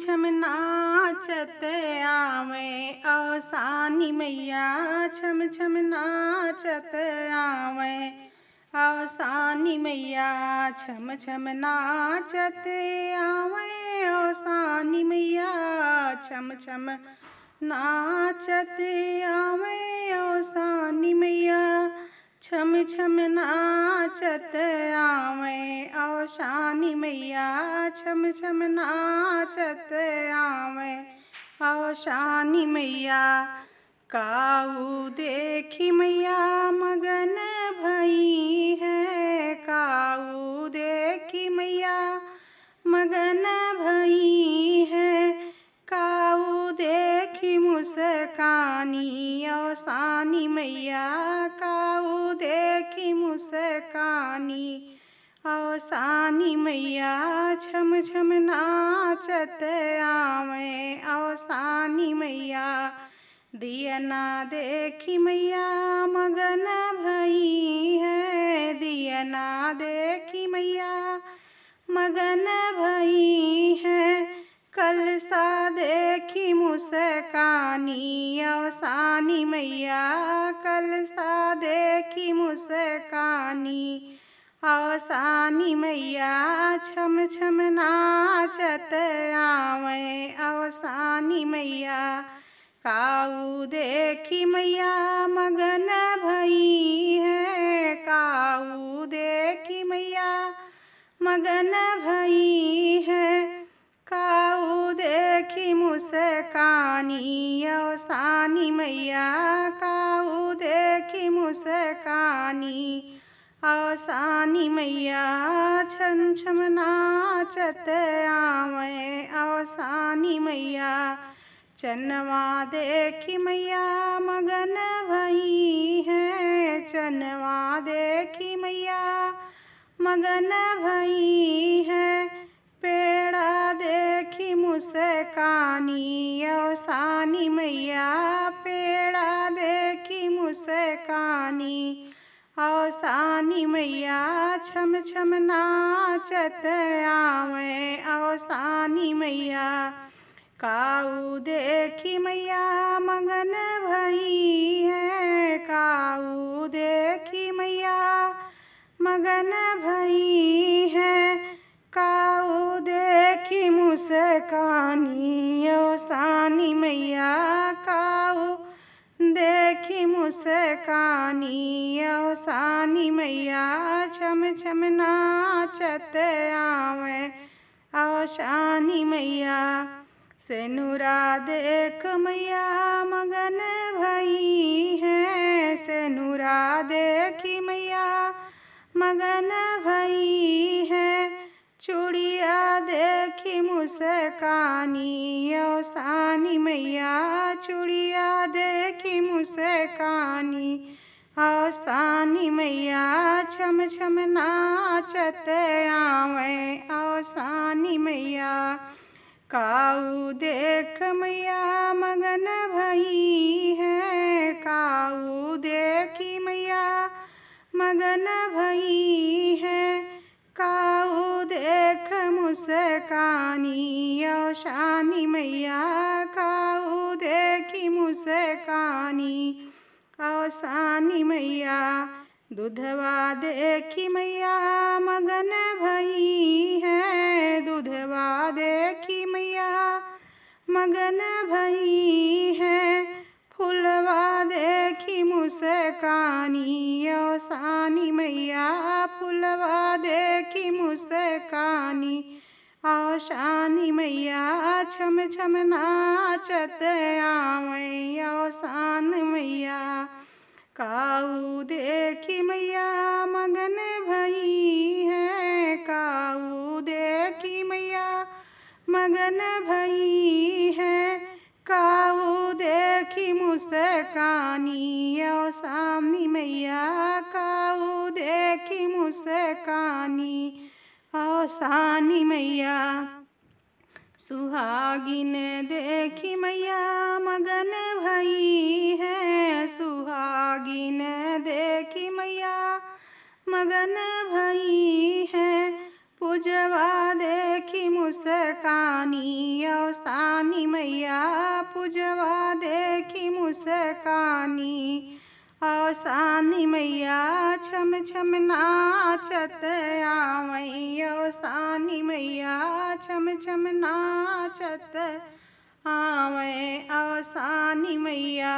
छम नाचत आवे अवसानी मैया, छम छम नाचत आवे अवसानी मैया, छम छम नाचत आवे अवसानी मैया, छम छम नाचत आवे अवसानी मैया, छम छम नाचत आवे अवसानी मैया, छम छम नाचत आवे अवसानी मैया। काऊ देखी मैया मगन भई है, काऊ देखी मैया मगन भई है, काऊ देखी मुस्कानी अवसानी मैया, काऊ देखी मुस्कानी अवसानी मैया, छम छम नाचत आवे अवसानी मैया। दियना देखी मैया मगन भई है, दियना देखी मैया मगन भई है, कलसा देखी मुस्कानी अवसानी मैया, कलसा देखी मुस्कानी अवसानी मैया, छम छम नाचत आवे अवसानी मैया। काऊ देखी मैया मगन भई है, काऊ देखी मैया मगन भई है, काऊ देखी मुस्कानी अवसानी मैया, काऊ देखी मुस्कानी अवसानी मैया, छम छम नाचत आवे अवसानी मैया। चनवा देखी मैया मगन भई है, चनवा देखी मैया मगन भई है, पेड़ा देखी मुस्कानी अवसानी मैया, पेड़ा देखी मुस्कानी अवसानी मैया, छम छम नाचत आवे अवसानी मैया। काऊ देखी मैया मगन भई है, काऊ देखी मैया मगन भई है, काऊ देखी मुस्कानी अवसानी मैया, काऊ देखी मुस्कानी अवसानी मैया, छम छम नाचत आवे अवसानी मैया। सेनुरा देख मैया मगन भई है, सेनुरा देखी मैया मगन भई है, चूड़िया देखी मुस्कानी अवसानी मैया, चूड़िया देखी मुस्कानी अवसानी मैया, छम छम नाचत आवे अवसानी मैया। काऊ देख मैया मगन भई है, काऊ देखी मैया मगन भई है, काऊ देख मुस्कानी अवसानी मैया, काऊ देखी मुस्कानी अवसानी मैया। दूधवा देखी मैया मगन भई है, दूधवा देखी मैया मगन भई है, फुलवा देखी मुस्कानी अवसानी मैया, फुलवा देखी मुस्कानी अवसानी मैया, छम छम नाचत आवे अवसानी मैया। काऊ देखी मैया मगन भई है, काऊ देखी मैया मगन भई है, काऊ देखी मुस्कानी अवसानी मैया, काऊ देखी मुस्कानी अवसानी मैया। सुहागिन देखी मैया मगन भई है, सुहागिन देखी मैया मगन भई है, पूजवा देखी मुस्कानी मैया पूजवा देखी मुस्कानी, अवसानी मैया छम छम नाचत आवई, अवसानी मैया छम छम नाचत आवै, अवसानी मैया।